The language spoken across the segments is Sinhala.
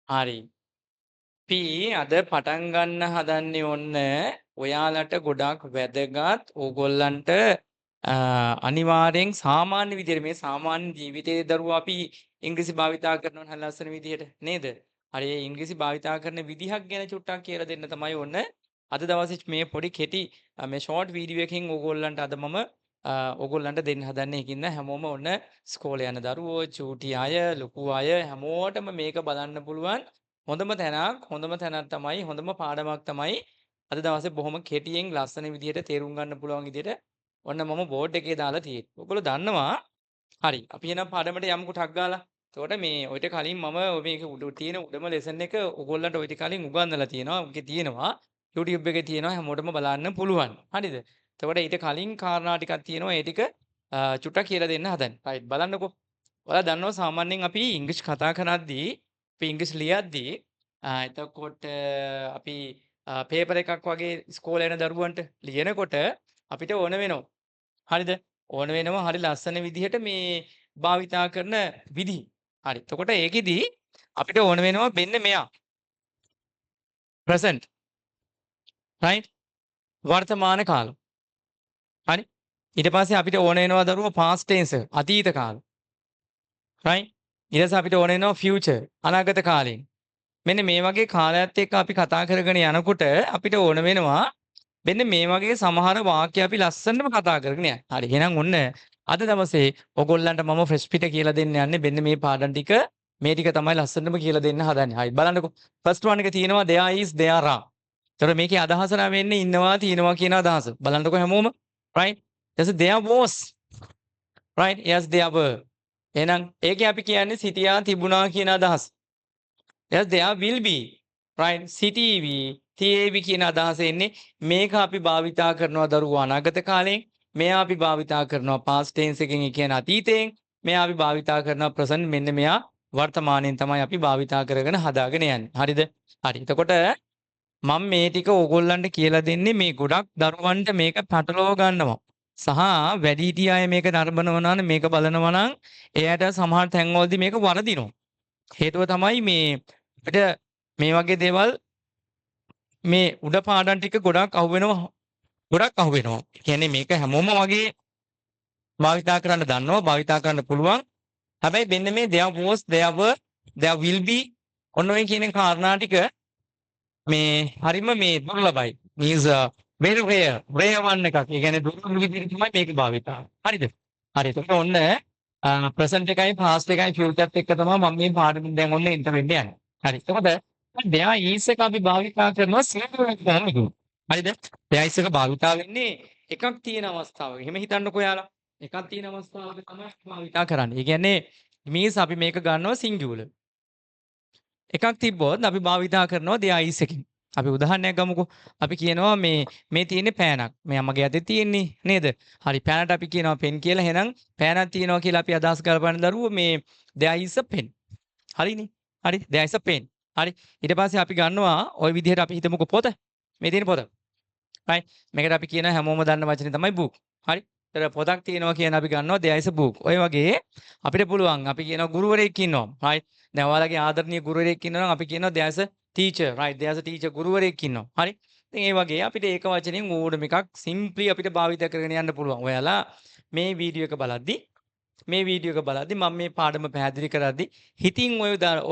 හරි. අපි අද පටන් ගන්න හදන්නේ ඔන්න ඔයාලට ගොඩාක් වැදගත් ඕගොල්ලන්ට අනිවාර්යෙන් සාමාන්‍ය විදිහට මේ සාමාන්‍ය ජීවිතයේ දරුවෝ අපි ඉංග්‍රීසි භාවිතා කරනවා නම් ලස්සන විදිහට නේද? හරි ඒ ඉංග්‍රීසි භාවිතා කරන විදිහක් ගැන චුට්ටක් කියලා දෙන්න තමයි ඔන්න අද දවසේ මේ පොඩි කෙටි මේ ෂෝට් වීඩියෝ එකකින් ඕගොල්ලන්ට අද මම ඕගොල්ලන්ට දෙන්න හදන්නේ. ඒකින්ද හැමෝම ඔන්න ඉස්කෝලේ යන දරුවෝ, චූටි අය, ලොකු අය හැමෝටම මේක බලන්න පුළුවන්. හොඳම තැනක් තමයි හොඳම පාඩමක් තමයි අද දවසේ බොහොම කෙටියෙන් ලස්සන විදිහට තේරුම් ගන්න පුළුවන් විදිහට ඔන්න මම බෝඩ් එකේ දාලා තියෙන්නේ. ඔයගොල්ලෝ දන්නවා. හරි. අපි එනම් පාඩමට යමුකෝ ටක් ගාලා. එතකොට මේ ඔයිට කලින් මම මේක උඩ තියෙන උඩම ලෙසන් එක ඔයගොල්ලන්ට ඔයිට කලින් උගන්වලා තියෙනවා. ඔකේ තියෙනවා. YouTube එකේ තියෙනවා හැමෝටම බලන්න පුළුවන්. හරිද? එතකොට ඊට කලින් කාරණා ටිකක් තියෙනවා. ඒ ටික චුට්ටක් කියලා දෙන්න හදන්නේ. රයිට් බලන්නකෝ. ඔයාලා දන්නවා සාමාන්‍යයෙන් අපි ඉංග්‍රීසි කතා කරද්දී අපි ඉංග්‍රීසි ලියද්දී එතකොට අපි පේපර් එකක් වගේ ඉස්කෝලේ යන දරුවන්ට ලියනකොට අපිට ඕන වෙනවා. හරිද? ඕන වෙනවා හරි ලස්සන විදිහට මේ භාවිතා කරන විදි. හරි. එතකොට ඒකෙදි අපිට ඕන වෙනවා මෙන්න මෙයා. present. right? වර්තමාන කාල. හරි? ඊට පස්සේ අපිට ඕන වෙනවා දරුවෝ past tense අතීත කාල. right? ඊට පස්සේ අපිට ඕන වෙනවා future අනාගත කාලේ. මෙන්න මේ වගේ කාලයත් එක්ක අපි කතා කරගෙන යනකොට අපිට ඕන වෙනවා මෙන්න මේ වගේ සමහර වාක්‍ය අපි ලස්සනටම කතා කරගෙන යන්න. හරි. එහෙනම් ඔන්න අද දවසේ ඔයගොල්ලන්ට මම ෆ්‍රෙෂ් පිට කියලා දෙන්න යන්නේ මෙන්න මේ පාඩම් ටික. මේ ටික තමයි ලස්සනටම කියලා දෙන්න හදන්නේ. හරි. බලන්නකෝ. ෆස්ට් වන් එක තියෙනවා there is there are. ඒතර මේකේ අදහස නම් වෙන්නේ ඉන්නවා තියෙනවා කියන අදහස. බලන්නකෝ හැමෝම. right? there was. right? yes there were. එහෙනම් ඒකේ අපි කියන්නේ සිටියා තිබුණා කියන අදහස. yes there will be. right? සිටීවි තියේවි කියන අදහස එන්නේ මේක අපි භාවිතා කරනවා දරුවෝ අනාගත කාලයෙන්. මෙයා අපි භාවිතා කරනවා past tense එකෙන් ඒ කියන්නේ අතීතයෙන්. මෙයා අපි භාවිතා කරනවා present මෙන්න මෙයා වර්තමානයෙන් තමයි අපි භාවිතා කරගෙන හදාගෙන යන්නේ. හරිද? හරි. එතකොට මම මේ ටික ඕගොල්ලන්ට කියලා දෙන්නේ මේ ගොඩක් දරුවන්ට මේක පටලව ගන්නවා. සහ වැඩිහිටිය අය මේක නරඹනවා නම් මේක බලනවා නම් එයාට සමහර තැන්වලදී මේක වරදිනවා. හේතුව තමයි මේ අපිට මේ වගේ දේවල් මේ උඩ පාඩම් ටික ගොඩක් අහුවෙනවා. කියන්නේ මේක හැමෝම වගේ භාවිතා කරන්න දන්නවා, භාවිතා කරන්න පුළුවන්. හැබැයි මෙන්න මේ there was, there were, there will be ඔන්න ඔය කියන කාරණා ටික මේ හරිම මේ දුර්ලභයි. means very rare one එකක්. ඒ කියන්නේ දුර්ලභ විදිහට තමයි මේක භාවිතා. හරිද? හරි. එතකොට ඔන්න present එකයි past එකයි future එක තමයි මම මේ පාඩමින් දැන් ඔන්න enter වෙන්න යන්නේ. හරි. එතකොට there is එක අපි භාවිතා කරනවා singular form එකකින්. හරිද? there is එක භාවිතා වෙන්නේ එකක් තියෙන අවස්ථාවක. එහෙම හිතන්නකෝ යාලා. එකක් තියෙන අවස්ථාවක තමයි භාවිතා කරන්නේ. ඒ කියන්නේ means අපි මේක ගන්නවා singular. එකක් තිබ්බොත් අපි භාවිතා කරනවා there is එකකින්. අපි උදාහරණයක් ගමුකෝ. අපි කියනවා මේ තියෙන්නේ පෑනක්. මේ අම්මගේ අතේ තියෙන්නේ නේද? හරි පෑනට අපි කියනවා පෙන් කියලා. එහෙනම් පෑනක් තියෙනවා කියලා අපි අදහස් කරපන්න දරුවෝ මේ there is a pen. හරිනේ. හරි there is a pen. හරි ඊට පස්සේ අපි ගන්නවා ওই විදිහට අපි හිතමුකෝ පොත. මේ තියෙන පොත. right මේකට අපි කියන හැමෝම දන්න වචනේ තමයි book. හරි ඒතර පොතක් තියෙනවා කියන අපි ගන්නවා there is a book. ඔය වගේ අපිට පුළුවන් අපි කියනවා ගුරුවරයෙක් ඉන්නවා. right දැන් ඔයාලගේ ආදරණීය ගුරුවරයෙක් ඉන්නවා නම් අපි කියනවා there is a teacher. right there is a teacher ගුරුවරයෙක් ඉන්නවා. හරි ඉතින් ඒ වගේ අපිට ඒක වචනෙන් ඕනම එකක් simply අපිට භාවිත කරගෙන යන්න පුළුවන්. ඔයාලා මේ වීඩියෝ එක බලද්දි මම මේ පාඩම පැහැදිලි කරද්දි හිතින්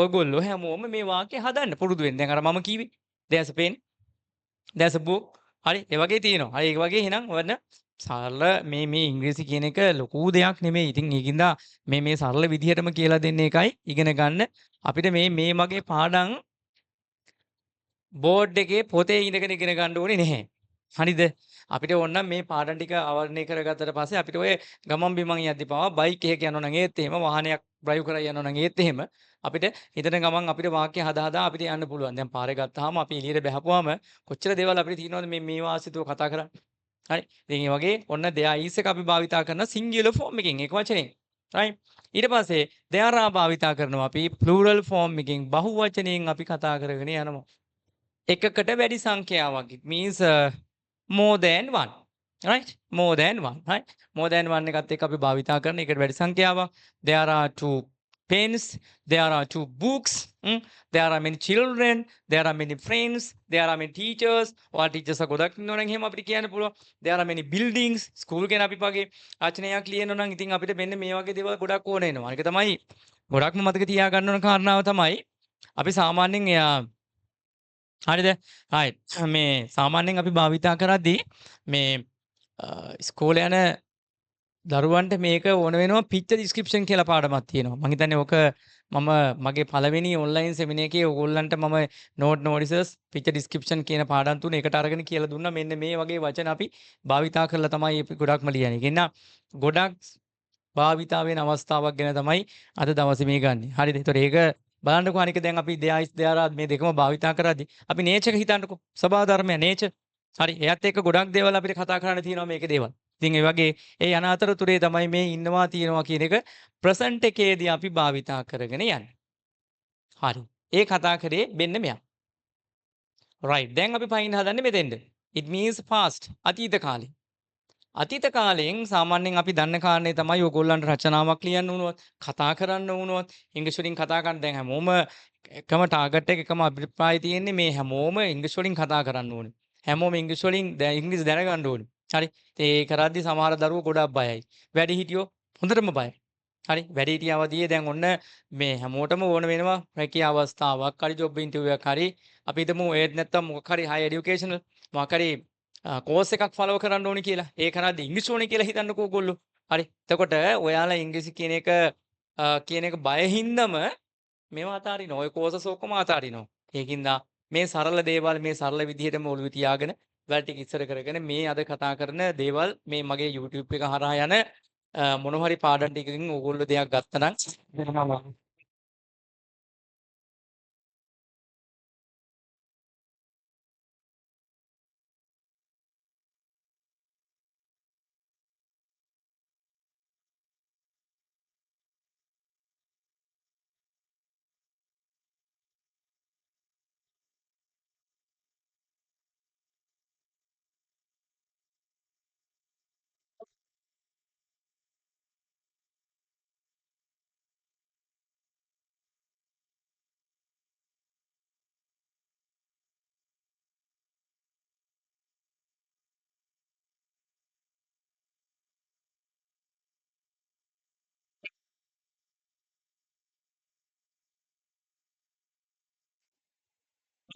ඔයගොල්ලෝ හැමෝම මේ වාක්‍ය හදන්න පුරුදු වෙන්න. දැන් අර මම කිව්වේ there is a pen, there is a book. හරි ඒ වගේ තියෙනවා. හරි ඒ වගේ එහෙනම් ඔන්න සරල මේ ඉංග්‍රීසි කියන එක ලොකු දෙයක් නෙමෙයි. ඉතින් ඒකින්ද මේ සරල විදිහටම කියලා දෙන්න එකයි ඉගෙන ගන්න. අපිට මේ මගේ පාඩම් බෝඩ් එකේ පොතේ ඉඳගෙන ඉගෙන ගන්න ඕනේ නැහැ. හරිද? අපිට ඕන නම් මේ පාඩම් ටික අවර්ණය කරගත්තට පස්සේ අපිට ඔය ගමන් බිමන් යද්දි පාවා බයික් එකක යනවා නම් ඒත් එහෙම වාහනයක් ඩ්‍රයිව් කරලා යනවා නම් ඒත් එහෙම අපිට හිතන ගමන් අපිට වාක්‍ය හදා අපිට යන්න පුළුවන්. දැන් පාරේ ගත්තාම අපි එළියට බහපුවාම කොච්චර දේවල් අපිට තියෙනවද මේ වාසිතුව කතා කරන්නේ. හරි. ඉතින් ඒ වගේ ඔන්න there is එක අපි භාවිතා කරන singular form එකකින් එක වචනෙන්. right. ඊට පස්සේ there are භාවිතා කරනවා අපි plural form එකකින් බහුවචනයෙන් අපි කතා කරගෙන යනවා. එකකට වැඩි සංඛ්‍යාවක්. it means more than one. right. more than one. right. more than one එකත් එක්ක අපි භාවිතා කරන එකට වැඩි සංඛ්‍යාවක්. there are two pens, there are 2 books, there are many children, there are many friends, there are many teachers. ඔයාලා ටීචර්ස් ගොඩක් ඉන්නවා නම් එහෙම අපිට කියන්න පුළුවන්. there are many buildings, school ගැන අපි වගේ රචනයක් ලියනවා නම් ඉතින් අපිට මෙන්න මේ වගේ දේවල් ගොඩක් ඕන වෙනවා. ඒක තමයි ගොඩක්ම මතක තියාගන්න ඕන කාරණාව තමයි අපි සාමාන්‍යයෙන් හරිද? right. මේ සාමාන්‍යයෙන් අපි භාවිතා කරද්දී මේ ඉස්කෝලේ යන දරුවන්ට මේක ඕන වෙනවා picture description කියලා පාඩමක් තියෙනවා. මම හිතන්නේ ඕක මම මගේ පළවෙනි ඔන්ලයින් සෙමිනාර් එකේ ඕගොල්ලන්ට මම notices picture description කියන පාඩම් තුන එකට අරගෙන කියලා දුන්නා. මෙන්න මේ වගේ වචන අපි භාවිතා කරලා තමයි අපි ගොඩක්ම ලියන්නේ. ඒ කියන්නේ ගොඩක් භාවිතා වෙන අවස්ථාවක් ගැන තමයි අද දවසේ මේ ගන්නෙ. හරිද? ඒතකොට ඒක බලන්නකෝ අනික දැන් අපි දෙයාරා මේ දෙකම භාවිතා කරද්දී අපි nature හිතන්නකෝ. ස්වභාව ධර්මය nature. හරි. එයත් එක්ක ගොඩක් දේවල් අපිට කතා කරන්න තියෙනවා මේකේ දේවල්. ඉතින් ඒ වගේ ඒ යන අතරතුරේ තමයි මේ ඉන්නවා තියෙනවා කියන එක ප්‍රසන්ට් එකේදී අපි භාවිතා කරගෙන යන්නේ. හරි. ඒ කතා කරේ මෙන්න මෙයා. right. දැන් අපි පයින් හදන්නේ මෙතෙන්ද. it means past. අතීත කාලේ. අතීත කාලයෙන් සාමාන්‍යයෙන් අපි දන්න කාරණේ තමයි ඕගොල්ලන්ට රචනාවක් ලියන්න වුණොත්, කතා කරන්න වුණොත්, ඉංග්‍රීසි වලින් කතා කරන්න දැන් හැමෝම එකම ටාගට් එක එකම අභිප්‍රාය තියෙන්නේ මේ හැමෝම ඉංග්‍රීසි වලින් කතා කරන්න ඕනේ. හැමෝම ඉංග්‍රීසි වලින් ඉංග්‍රීසි දැනගන්න ඕනේ. හරි. ඒ කරද්දී සමහර දරුවෝ ගොඩක් බයයි. වැඩිහිටියෝ හොඳටම බයයි. හරි. වැඩිහිටිය අවදියේ දැන් ඔන්න මේ හැමෝටම ඕන වෙනවා රැකියාව අවස්ථාවක් හරි ජොබ් ඉන්ටර්විව් එකක් හරි අපි හිතමු ඒත් නැත්තම් මොකක් හරි හයි এডুকেෂනල් මොකක් හරි කෝස් එකක් ෆලෝ කරන්න ඕනේ කියලා. ඒ කරද්දී ඉංග්‍රීසි ඕනේ කියලා හිතන්නකෝ ඔයගොල්ලෝ. හරි. එතකොට ඔයාලා ඉංග්‍රීසි කියන එක බය හින්දම මේවා අතාරිනවා. ඔය කෝසස් ඔක්කොම අතාරිනවා. ඒකින්ද මේ සරල දේවල් මේ සරල විදිහටම ඔළුවේ තියාගෙන වැඩ ටික ඉස්සර කරගෙන මේ අද කතා කරන දේවල් මේ මගේ YouTube එක හරහා යන මොන හරි පාඩම් ටිකකින් ඕගොල්ලෝ දෙයක් ගත්තා නම්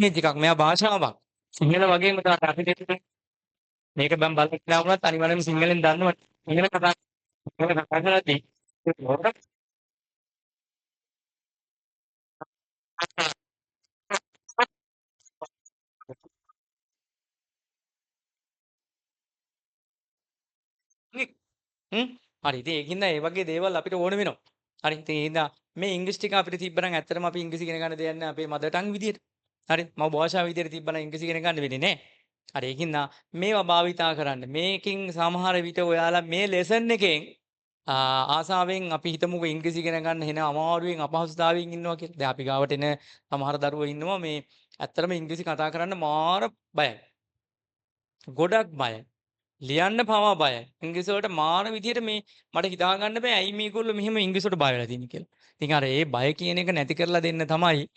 මේ ටිකක් මෙයා භාෂාවක්. සිංහල වගේම තමයි අපිට මේක බම් බලන්න කියලා වුණත් අනිවාර්යයෙන්ම සිංහලෙන් දන්නවා. සිංහල කතා කරද්දී හ්ම්. හරි. ඉතින් ඒකින්ද ඒ වගේ දේවල් අපිට ඕන වෙනවා. හරි. ඉතින් ඒ හින්දා මේ ඉංග්‍රීසි ටික අපිට තිබ්බනම් ඇත්තටම අපි ඉංග්‍රීසි ඉගෙන ගන්න දෙයක් නෑ අපේ මදර් ටං විදියට. හරි. මම භාෂාව විදියට තිබ්බනම් ඉංග්‍රීසි ඉගෙන ගන්න වෙන්නේ නෑ. හරි. ඒකින්ද මේවා භාවිතා කරන්න. මේකෙන් සමහර විට ඔයාලා මේ ලෙසන් එකෙන් ආසාවෙන් අපි හිතමුකෝ ඉංග්‍රීසි ඉගෙන ගන්න එන අමාරුවෙන් අපහසුතාවයෙන් ඉන්නවා කියලා. දැන් අපි ගාවට එන සමහර දරුවෝ ඉන්නවා මේ ඇත්තටම ඉංග්‍රීසි කතා කරන්න මාර බයයි. ගොඩක් බයයි. ලියන්න පවා බයයි. ඉංග්‍රීසි වලට මාර විදියට මේ මට හිතා ගන්න බෑ ඇයි මේගොල්ලෝ මෙහෙම ඉංග්‍රීසි වලට බය වෙලා තියෙන්නේ කියලා. ඉතින් අර ඒ බය කියන එක නැති කරලා දෙන්න තමයි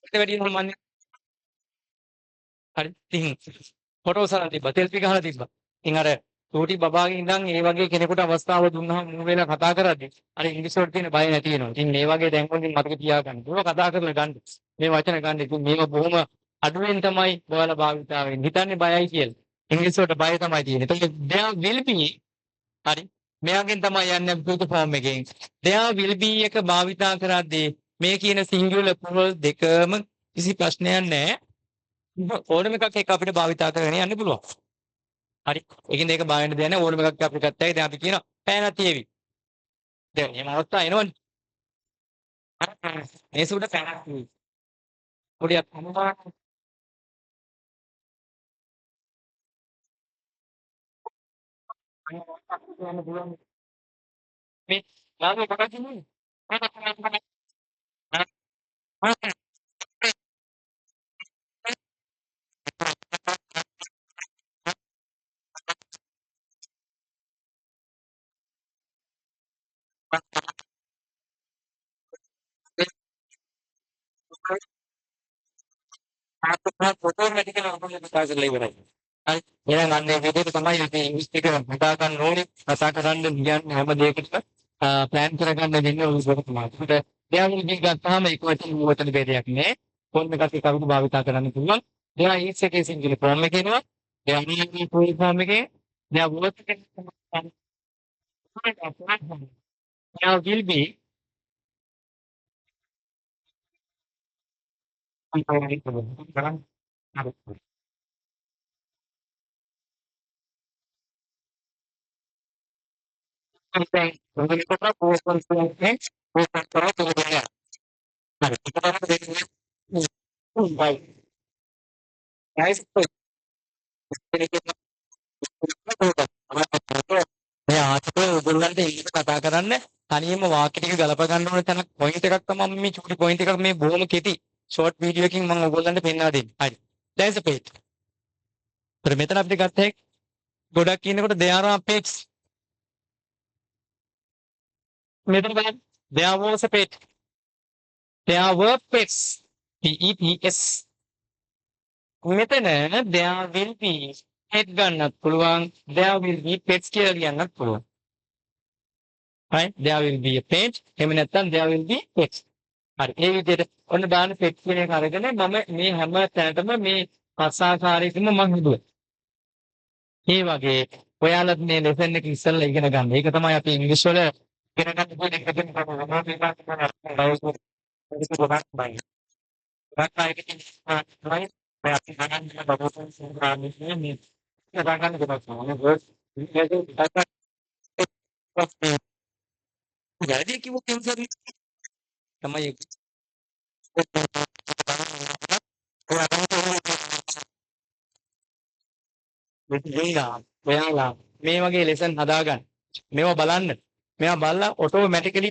ඊට වැඩිය සාමාන්‍ය හරි. ඉතින් ෆොටෝස් අරන් තිබ්බා. සෙල්ෆි ගහලා තිබ්බා. ඉතින් අර චූටි බබාගේ ඉඳන් ඒ වගේ කෙනෙකුට අවස්ථාව දුන්නාම මූ වෙලා කතා කරද්දී අර ඉංග්‍රීසි වලට තියෙන බය නැති වෙනවා. ඉතින් මේ වගේ දැන් වලින් මතක තියාගන්න. ඒක කතා කරලා ගන්න. මේ වචන ගන්න. ඉතින් මේක බොහොම අඩුවෙන් තමයි ඔයාලා භාවිතා වෙන්නේ. හිතන්නේ බයයි කියලා. ඉංග්‍රීසි වලට බය තමයි තියෙන්නේ. ඒක there will be හරි. මෙයාගෙන් තමයි යන්නේ future form එකෙන්. there will be එක භාවිතා කරද්දී මේ කියන singular plural දෙකම කිසි ප්‍රශ්නයක් නැහැ. ඕනම එකක් එක අපිට භාවිතා කරගෙන යන්න පුළුවන්. හරි. ඒකින්ද ඒක බාහිර දෙයක් නෑ ඕනම එකක් අපිට ගත්තා. දැන් අපි කියනවා පෑනක් තියේවි. දැන් එහෙම අවස්ථා එනවනේ. මේ සුඩ පෑනක් තියේවි. පොඩියක් අමුමා යන්න පුළුවන්. මේ ලාභය කොටස් ඉන්නේ. ඔටෝමැටිකලි අපිට කතා කරලා ඉවරයි. හරි. එහෙනම් අන්න ඒ විදිහට තමයි අපි ඉංග්‍රීසි එක හිතා ගන්න ඕනේ. කතා කරන්න කියන්නේ හැම දෙයකටම ප්ලෑන් කරගන්න දෙන්නේ ඔය විදිහට තමයි. ඒකට දෙයක් ඉතින් ගත්තාම එක වචන වචන ભેදයක් නෑ. ෆෝන් එකක් එක අපිට භාවිත කරන්න පුළුවන්. දෙයක් ඊස් එකේ සිංගල් ෆෝම් එකේ එනවා. දෙයක් ඊස් ෆුල් ෆෝම් එකේ දෙයක් වර්ඩ් එකේ now will be මේ ආතපේ ඔයගොල්ලන්ට ඉංග්‍රීසි කතා කරන්න තනියම වාක්‍ය ටික ගලප ගන්න ඕන තැනක් පොයින්ට් එකක් තමයි මම මේ චූටි පොයින්ට් එකක් මේ බොහොම කෙටි ෂෝට් වීඩියෝ එකකින් මම ඔයගොල්ලන්ට පෙන්වා දෙන්නේ. හරි. දැන් සපේට්. ඒතර මෙතන අපිට ගත්ත ගොඩක් කියනකොට there are pets. මෙතන බලන්න. there was a pet. there were pets. PETS. මෙතන there will be pet ගන්නත් පුළුවන්. there will be pets කියලා කියන්නත් පුළුවන්. right there will be a pet. එහෙම නැත්නම් there will be pets. හරි. ඒ විදිහට ඔන්න දාන pet කියන එක අරගෙන මම මේ හැම තැනටම මේ පස්සාකාරයකින්ම මම හදුවා. ඒ වගේ ඔයාලත් මේ ලෙසන් එක ඉස්සෙල්ලා ඉගෙන ගන්න. ඒක තමයි අපි ඉංග්‍රීසි වල ඉගෙන ගන්න පොඩි එකකින් තමයි ඔයාලා මේ වගේ ලෙසන් හදාගන්න. මේවා බලන්න. මේවා බලලා ඔටෝමැටිකලි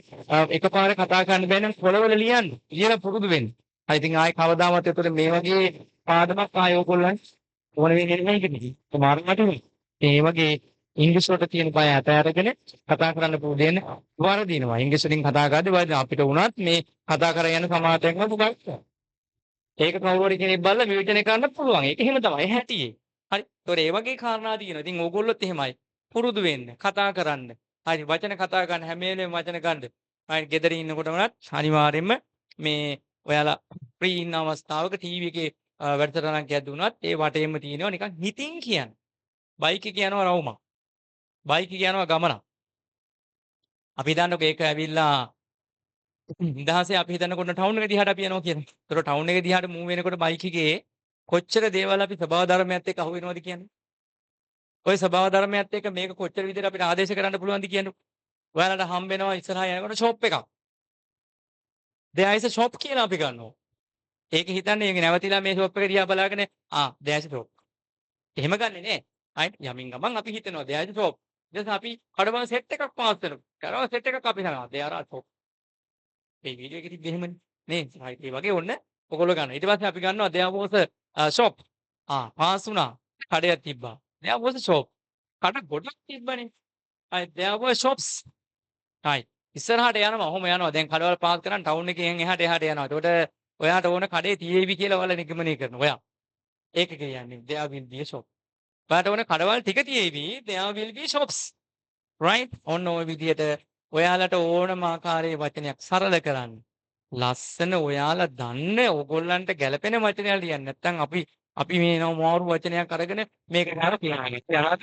එකපාර කතා කරන්න බැහැ නම් පොළවල ලියන්න. ලියලා පුරුදු වෙන්න. හරි ඉතින් ආයේ කවදාවත් එතකොට මේ වගේ පාඩමක් ආයේ ඕගොල්ලන් ඕන වෙන්නේ නැහැ කිව්වේ. මාර්ගයට ඒ වගේ ඉංග්‍රීසි වලට තියෙන බය අතහැරගෙන කතා කරන්න පුරුදු වෙන්න වරදිනවා. ඉංග්‍රීසි වලින් කතා කරද්දී වරදින අපිට වුණත් මේ කතා කර යන සමාජයක්ම පුබක්. ඒක කවුරු හරි කෙනෙක් බලලා විවේචනය කරන්න පුළුවන්. ඒක එහෙම තමයි හැටියේ. හරි. ඒතොර ඒ වගේ කාරණා තියෙනවා. ඉතින් ඕගොල්ලොත් එහෙමයි. පුරුදු වෙන්න, කතා කරන්න. හරි. වචන කතා ගන්න හැම වෙලේම වචන ගන්න. හරි. ගෙදර ඉන්නකොට වුණත් අනිවාර්යයෙන්ම මේ ඔයාලා ෆ්‍රී ඉන්න අවස්ථාවක ටීවී එකේ වැඩසටහනක් ගැද්දුනත් ඒ වටේම තියෙනවා නිකන් හිතින් කියන්න. බයික් එක යනවා රවුමක්. බයික් එක යනවා ගමනක්. අපි හිතන්නකො ඒක ඇවිල්ලා නිදහසේ අපි හිතනකොට ටවුන් එක දිහාට අපි යනවා කියලා. ඒතර ටවුන් එක දිහාට මූව් වෙනකොට බයික් එකේ කොච්චර දේවල් අපි ස්වභාව ධර්මයත් එක්ක අහු වෙනවද කියන්නේ. ওই ස්වභාව ධර්මයත් එක්ක මේක කොච්චර විදිහට අපිට ආදේශ කරන්න පුළුවන්ද කියන්නේ. ඔයාලට හම්බ වෙනවා ඉස්සරහා යනකොට ෂොප් එකක්. there is a shop කියලා අපි ගන්නවා. ඒක හිතන්නේ ඒක නැවතිලා මේ ෂොප් එක දිහා බලාගෙන there is a shop. එහෙම ගන්නෙ නේ. right යමින් ගමන් අපි හිතනවා there is a shop. ඊට අපි කඩවල සෙට් එකක් පාස් කරනවා. කඩවල සෙට් එකක් අපි හනවා. there are shop. මේ වීඩියෝ එකේ තිබ්බ එහෙමනේ. නේ. right ඒ වගේ ඔන්න ඔයගොල්ලෝ ගන්න. ඊට පස්සේ අපි ගන්නවා there was a shop. Pass වුණා. කඩයක් තිබ්බා. there was a shop. කඩ ගොඩක් තිබ්බනේ. right there were shops. right ඉස්සරහට යනවා ඔහොම යනවා. දැන් කඩවල පාස් කරන් ටවුන් එකෙන් එහාට යනවා. එතකොට ඔයාට ඕන කඩේ තියේවි කියලා ඔයාලා නිගමනය කරනවා. ඔයා. ඒක කියන්නේ there will be a shop. ඔයාට ඕන කඩවල් ටික තියේවි there will be shops. right? ඔන්න ඔය විදිහට ඔයාලට ඕනම ආකාරයේ වචනයක් සරල කරන්න. ලස්සන ඔයාලා දන්න ඕගොල්ලන්ට ගැළපෙන වචනයක් ලියන්න. නැත්නම් අපි මේ මාරු වචනයක් අරගෙන මේක ගන්න කියනවා.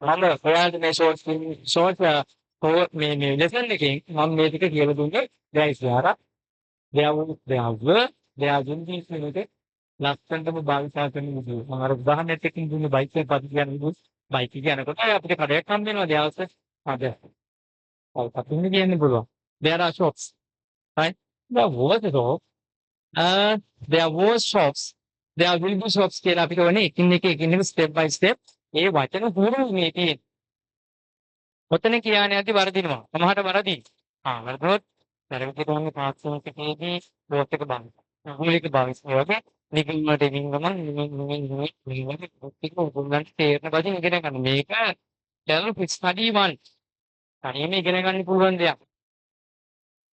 මම ඔයාලට මේ ෂෝට් මේ ලෙසන් එකෙන් මම මේ ටික කියලා දුන්නේ ගයිස් යාරා දෙයා දුන්නේ මේක ලස්සනටම භාවිතා කරන විදිහ මම අර උදාහරණයක් එක්කින් දුන්නේ බයික් එක පද කියන විදිහ බයික් එක යනකොට අපිට කඩයක් හම්බ වෙනවා දවස් අද අපිට කියන්න පුළුවන් there are shops right uh, there was shops there will be shops කියලා අපිට ඕනේ එකින් එක step by step ඒ වචන හුරු මේ තියෙන්නේ. ඔතන කියන්නේ ඇති වරදිනවා. සමහරට වරදී. වරදුනොත් පෙරවිති තමයි පාස්කෝත් එකේදී බෝත් එක බං. මූලික භාවිතය වගේ නිකම්මට නිකම්ම ටික උගන්වන්න තේරෙන බදින් ඉගෙන ගන්න. මේක self study one. තනියම ඉගෙන ගන්න පුළුවන් දෙයක්.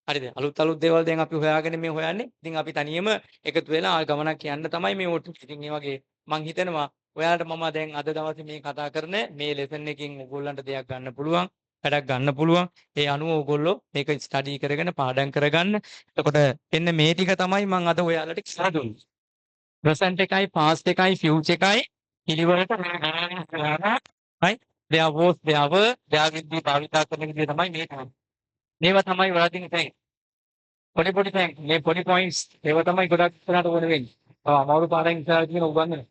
හරිද? අලුත් දේවල් දැන් අපි හොයාගෙන මේ හොයන්නේ. ඉතින් අපි තනියම එකතු වෙලා ගමනක් යන්න තමයි මේ ඔට්ටු. ඉතින් ඒ වගේ මම හිතනවා ඔයාලට මම දැන් අද දවසේ මේ කතා කරන මේ ලෙසන් එකකින් ඕගොල්ලන්ට දෙයක් ගන්න පුළුවන්. වැඩක් ගන්න පුළුවන්. ඒ අනුව ඕගොල්ලෝ මේක ස්ටඩි කරගෙන පාඩම් කරගන්න. එතකොට එන්න මේ ටික තමයි මම අද ඔයාලට කියලා දුන්නේ. present එකයි past එකයි future එකයි පිළිවෙලට මේ ගණන් කරලා right there was there were there will be භාවිතා කරන විදිහ තමයි මේ තමයි. මේවා තමයි වරදින් තියෙන්නේ. පොඩි තැන් මේ පොඩි points ඒවා තමයි ගොඩක් ඉස්සරහට ඕන වෙන්නේ. අමාරු පාඩම් ඉස්සරහට කියන උගන්වන්න.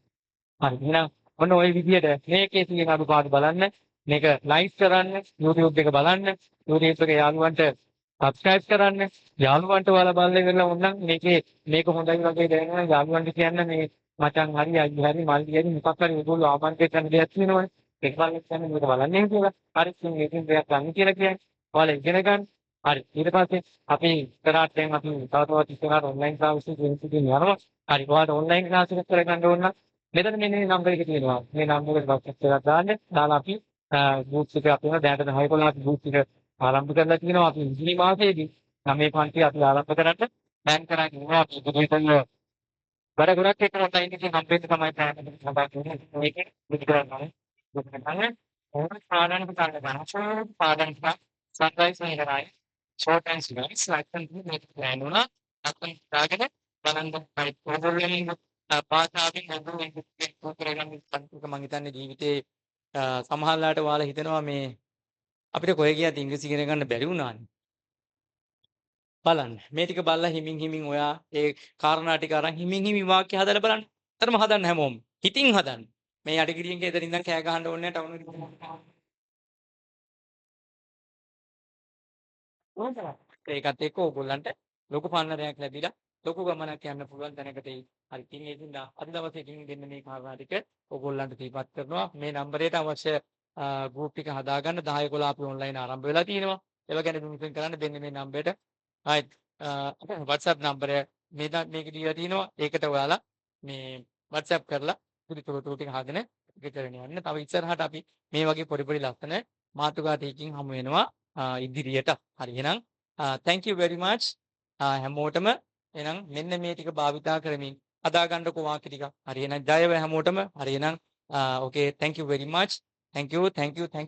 හරි එහෙනම් ඔන්න ওই විදිහට මේකේ තියෙන අඩුපාඩු බලන්න මේක ලයික් කරන්න YouTube එක බලන්න YouTube එක යාළුවන්ට subscribe කරන්න යාළුවන්ට ඔයාලා බලලා ඉවරලා ඕනනම් මේක හොඳයි වගේ දැනෙනවා යාළුවන්ට කියන්න මේ මචං හරි අයිය හරි මල්ලි හරි මොකක් හරි ඒගොල්ලෝ ආමන්ත්‍රණය කරන දෙයක් තියෙනවනේ ඒක බලන්න කියන්නේ මේක බලන්නේ කියලා හරි මේකෙන් දෙයක් ගන්න කියලා කියන්නේ ඔයාලා ඉගෙන ගන්න හරි ඊට පස්සේ අපි ඉස්සරහට දැන් අපි තවතවත් ඉස්සරහට online services දෙන්න යනවා හරි ඔයාලා online class එකක් කරගන්න ඕන නම් මෙතන මෙන්න මේ නම්බර එක තියෙනවා. මේ නම්බර එකට WhatsApp එකක් දාන්න. දාලා අපි ගෲප් එකක් අපේ දැනට 10 11 ගෲප් එක ආරම්භ කරලා තියෙනවා. අපි ඉංග්‍රීසි මාසයේදී 9 පන්ති අපි ආරම්භ කරන්න ප්ලෑන් කරන් ඉන්නවා. අපි ඉදිරියට වැඩ ගොඩක් එක්ක online එකේ හම්බෙන්න තමයි ප්ලෑන් එක සම්බන්ධ වෙන්නේ. මේකේ විදිහට ගන්න. ඕන පාඩම් කරන්න පාඩම් සන්රයිස් වෙනරයි. short and sweet ලක්ෂණ මේක ප්ලෑන් වුණා. අපි දාගෙන බලන්න ඕගොල්ලෝ පාසාවෙන් හඳුන්වන්නේ කරගන්න සංකල්ප මම හිතන්නේ ජීවිතේ සමහරලාට ඔයාලා හිතනවා මේ අපිට කොහෙ ගියත් ඉංග්‍රීසි ඉගෙන ගන්න බැරි වුණානේ. බලන්න මේ ටික බලලා හිමින් ඔයා ඒ කාරණා ටික අරන් හිමින් වාක්‍ය හදලා බලන්න. අතරම හදන්න හැමෝම. හිතින් හදන්න. මේ යටිගිරියෙන් ගෙදරින් ඉඳන් කෑ ගහන්න ඕනේ නැහැ ටවුන් එකට. ඒකත් එක්ක ඕගොල්ලන්ට ලොකු පන්නරයක් ලැබිලා ලොකු ගමනක් යන්න පුළුවන් තැනකට එයි. හරි ඉතින් ඒකින්ද අද දවසේ ඉතින් දෙන්න මේ කාරණා ටික ඕගොල්ලන්ට දීපත් කරනවා. මේ නම්බරයට අවශ්‍ය ගෲප් ටික හදාගන්න 10 11 අපි ඔන්ලයින් ආරම්භ වෙලා තියෙනවා. ඒව ගැන ඉන්ෆෝමේෂන් කරන්න දෙන්න මේ නම්බරයට. right WhatsApp නම්බරය මේක දීලා තිනවා. ඒකට ඔයාලා මේ WhatsApp කරලා පිළිතුරු ටික අහගෙන ඉගෙන යන්න. තව ඉස්සරහට අපි මේ වගේ පොඩි ලස්සන මාතෘකා ටීචින් හමු වෙනවා ඉදිරියට. හරි එහෙනම් thank you very much හැමෝටම එහෙනම් මෙන්න මේ ටික භාවිතා කරමින් හදාගන්නකෝ වාක්‍ය ටික. හරි එහෙනම් ජය වේවා හැමෝටම. හරි එහෙනම් okay thank you very much. thank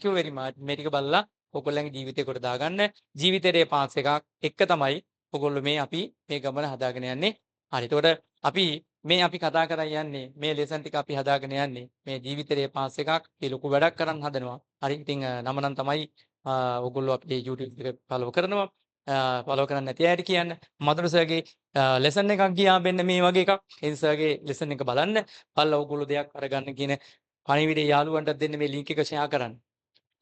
you very much. මේ ටික බලලා ඔයගොල්ලන්ගේ ජීවිතේ කොට දාගන්න. ජීවිතේ පාස් එකක් එක තමයි ඔයගොල්ලෝ අපි මේ ගමන හදාගෙන යන්නේ. හරි. එතකොට අපි කතා කරලා යන්නේ මේ ලෙසන් ටික අපි හදාගෙන යන්නේ මේ ජීවිතේ පාස් එකක්. ඒ ලොකු වැඩක් කරන් හදනවා. හරි. ඉතින් නම නම් තමයි ඔයගොල්ලෝ අපේ YouTube එක follow කරනවා. follow කරන්න නැති අයට කියන්න. මధుර සර්ගේ ලෙසන් එකක් ගියා මෙන්න මේ වගේ එකක්. ඒ සර්ගේ ලෙසන් එක බලන්න. බලලා ඔයගොල්ලෝ දෙයක් අරගන්න කියන පණිවිඩය යාළුවන්ට දෙන්න මේ link එක share කරන්න.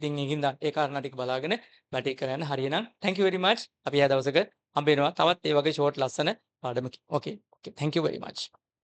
ඉතින් ඒකින්ද ඒ කාරණා ටික බලාගෙන වැඩ කරන්න. හරියනම් thank you very much. අපි ආ දවසක හම්බ වෙනවා. තවත් ඒ වගේ short ලස්සන පාඩමකින්. okay thank you very much.